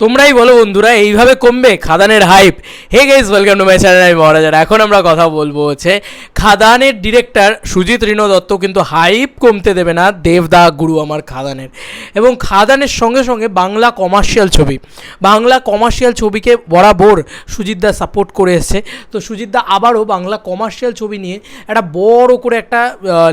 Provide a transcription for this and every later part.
তোমরাই বলো বন্ধুরা, এইভাবে কমবে খাদানের hype? Hey guys, welcome to my channel. আমি মহারাজার। এখন আমরা কথা বলবো হচ্ছে খাদানের ডিরেক্টর সুজিত ঋণ দত্ত কিন্তু হাইপ কমতে দেবে না দেবদা গুরু আমার খাদানের। এবং খাদানের সঙ্গে সঙ্গে বাংলা কমার্শিয়াল ছবিকে বরাবর সুজিতদা সাপোর্ট করে এসছে। তো সুজিতদা আবারও বাংলা কমার্শিয়াল ছবি নিয়ে একটা বড় করে একটা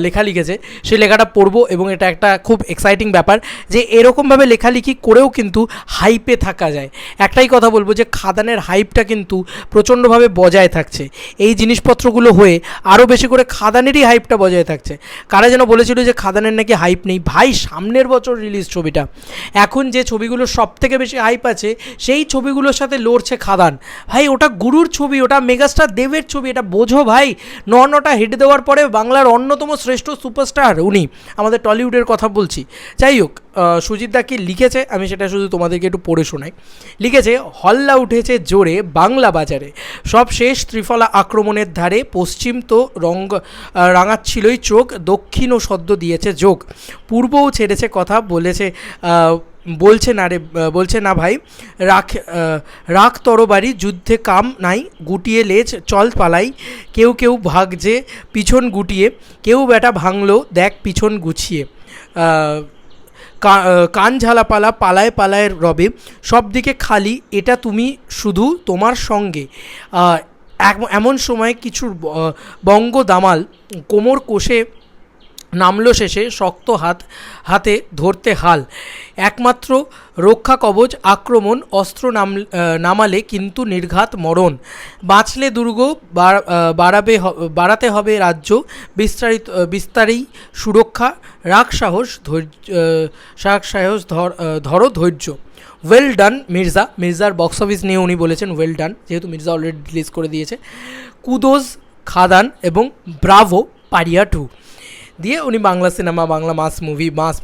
লেখা লিখেছে। সেই লেখাটা পড়বো এবং এটা একটা খুব এক্সাইটিং ব্যাপার যে এরকমভাবে লেখালেখি করেও কিন্তু হাইপে থাকা যায়। একটাই কথা বলবো যে খাদানের হাইপটা কিন্তু প্রচণ্ডভাবে বজায় থাকছে। এই জিনিসপত্রগুলো হয়ে আরও বেশি করে খাদানেরই হাইপটা বজায় থাকছে। কারা যেন বলেছিল যে খাদানের নাকি হাইপ নেই। ভাই, সামনের বছর রিলিজ ছবিটা। এখন যে ছবিগুলো সব থেকে বেশি হাইপ আছে সেই ছবিগুলোর সাথে লড়ছে খাদান। ভাই, ওটা গুরুর ছবি, ওটা মেগাস্টার দেবের ছবি, এটা বোঝো ভাই। নটা হিট দেওয়ার পরে বাংলার অন্যতম শ্রেষ্ঠ সুপারস্টার উনি, আমাদের টলিউডের কথা বলছি। যাই হোক, সুজিতদা কি লিখেছে আমি সেটা শুধু তোমাদেরকে একটু পড়ে শোনাই। লিখেছে, হল্লা উঠেছে জোরে বাংলা বাজারে, সব শেষ ত্রিফলা আক্রমণের ধারে, পশ্চিম তো রাঙাচ্ছিলই চোখ, দক্ষিণও সদ্য দিয়েছে যোগ, পূর্বও ছেড়েছে কথা বলছে না ভাই, রাখ তরবারি, যুদ্ধে কাম নাই, গুটিয়ে লেজ চল পালাই, কেউ ভাগছে পিছন গুটিয়ে, কেউ বেটা ভাঙলো দেখ পিছন গুছিয়ে, কান ঝালাপালা পালায় রবে, সব দিকে খালি, এটা তুমি শুধু তোমার সঙ্গে, এমন সময় কিছু বঙ্গ দামাল, কোমর কষে নামলো শেষে, শক্ত হাতে ধরতে হাল, একমাত্র রক্ষা কবচ আক্রমণ, অস্ত্র নামালে কিন্তু নির্ঘাত মরণ, বাঁচলে দুর্গ বাড়াতে হবে রাজ্য, বিস্তারী সুরক্ষা, রাখ সাহস ধরো ধৈর্য। ওয়েল ডান মির্জার বক্স অফিস নিয়ে উনি বলেছেন ওয়েল ডান, যেহেতু মির্জা অলরেডি রিলিজ করে দিয়েছে। কুদোজ খাদান এবং ব্রাভো পারিয়া 2 দিয়ে উনি বাংলা সিনেমা, বাংলা মাস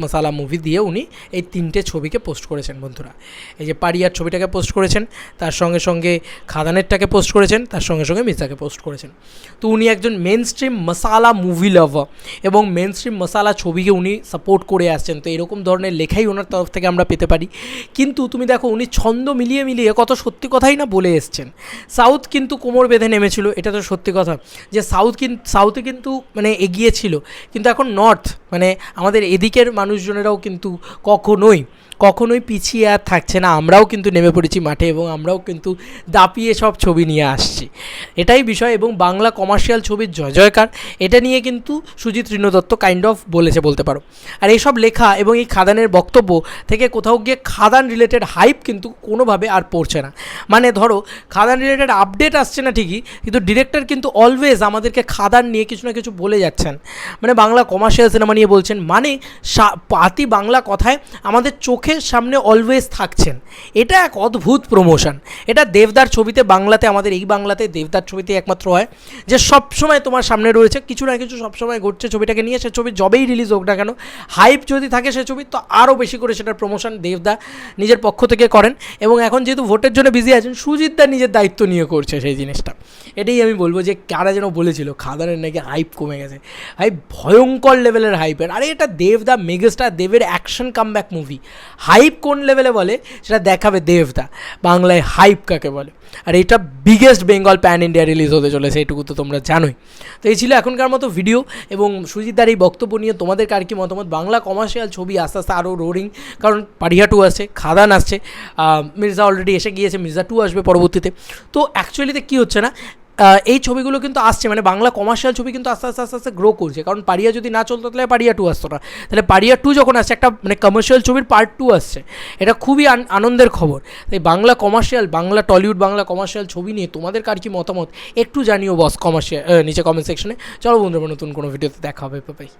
মশালা মুভি দিয়ে উনি এই 3টে ছবিকে পোস্ট করেছেন বন্ধুরা। এই যে পারিয়ার ছবিটাকে পোস্ট করেছেন, তার সঙ্গে সঙ্গে খাদানেরটাকে পোস্ট করেছেন, তার সঙ্গে সঙ্গে মির্জাকে পোস্ট করেছেন। তো উনি একজন মেন স্ট্রিম মশালা মুভি লাভার এবং মেন স্ট্রিম মশালা ছবিকে উনি সাপোর্ট করে আসছেন। তো এরকম ধরনের লেখাই ওনার তরফ থেকে আমরা পেতে পারি। কিন্তু তুমি দেখো, উনি ছন্দ মিলিয়ে কত সত্যি কথাই না বলে এসছেন। সাউথ কিন্তু কোমর বেঁধে নেমেছিল, এটা তো সত্যি কথা যে সাউথে কিন্তু মানে এগিয়ে ছিল, কিন্তু এখন নর্থ মানে আমাদের এদিকের মানুষজনেরাও কিন্তু কখনোই পিছিয়ে আর থাকছে না। আমরাও কিন্তু নেমে পড়েছি মাঠে এবং আমরাও কিন্তু দাপিয়ে সব ছবি নিয়ে আসছি, এটাই বিষয়। এবং বাংলা কমার্শিয়াল ছবির জয়কার, এটা নিয়ে কিন্তু সুজিত ঋণ দত্ত কাইন্ড অফ বলতে পারো। আর এইসব লেখা এবং এই খাদানের বক্তব্য থেকে কোথাও গিয়ে খাদান রিলেটেড হাইপ কিন্তু কোনোভাবে আর পড়ছে না। মানে ধরো, খাদান রিলেটেড আপডেট আসছে না ঠিকই, কিন্তু ডিরেক্টর কিন্তু অলওয়েজ আমাদেরকে খাদান নিয়ে কিছু না কিছু বলে যাচ্ছেন। মানে বাংলা কমার্শিয়াল সিনেমা নিয়ে বলছেন, মানে পাতি বাংলা কথায় আমাদের চোখের সামনে অলওয়েজ থাকছেন। এটা এক অদ্ভুত প্রমোশন। এটা দেবদার ছবিতে, আমাদের এই বাংলাতে দেবদার ছবিতে একমাত্র হয় যে সবসময় তোমার সামনে রয়েছে কিছু না কিছু, সবসময় ঘটছে ছবিটাকে নিয়ে। সে ছবি যবেই রিলিজ হোক না কেন, হাইপ যদি থাকে সে ছবি, তো আরও বেশি করে সেটার প্রমোশন দেবদা নিজের পক্ষ থেকে করেন। এবং এখন যেহেতু ভোটের জন্য বিজি আছেন, সুজিতদা নিজের দায়িত্ব নিয়ে করছে সেই জিনিসটা। এটাই আমি বলবো যে কারা যেন বলেছিল খাদানের নাকি হাইপ কমে গেছে। ভাই, ভয়ঙ্কর লেভেলের হাইপের। আরে এটা দেবদা মেগাস্টার দেবের অ্যাকশন কামব্যাক মুভি। হাইপ কোন লেভেলে বলে সেটা দেখাবে দেবদা, বাংলায় হাইপ কাকে বলে। আর এটা biggest Bengal pan India release হতে চলেছে, এইটুকু তো তোমরা জানোই। তো এই ছিল এখনকার মতো ভিডিও এবং সুজিতদার এই বক্তব্য নিয়ে তোমাদের কার কি মতামত। বাংলা কমার্শিয়াল ছবি আস্তে আস্তে আরও রোডিং, কারণ পারিয়া 2 আসছে, খাদান আসছে, মির্জা অলরেডি এসে গিয়েছে, মির্জা 2 আসবে পরবর্তীতে। তো অ্যাকচুয়ালিতে কী হচ্ছে না, এই ছবিগুলো কিন্তু আসছে, মানে বাংলা কমার্শিয়াল ছবি কিন্তু আস্তে আস্তে গ্রো করছে। কারণ পারিয়া যদি না চলতো তাহলে পারিয়া 2 আসতো না, তাহলে পারিয়া 2 যখন আসছে, একটা মানে কমার্শিয়াল ছবির পার্ট 2 আসছে, এটা খুবই আনন্দের খবর। তাই বাংলা টলিউড বাংলা কমার্শিয়াল ছবি নিয়ে তোমাদের কার কি মতামত একটু জানিও বস নিচে কমেন্ট সেকশনে। চলো বন্ধুরা, নতুন কোনো ভিডিওতে দেখা হবে, বাই।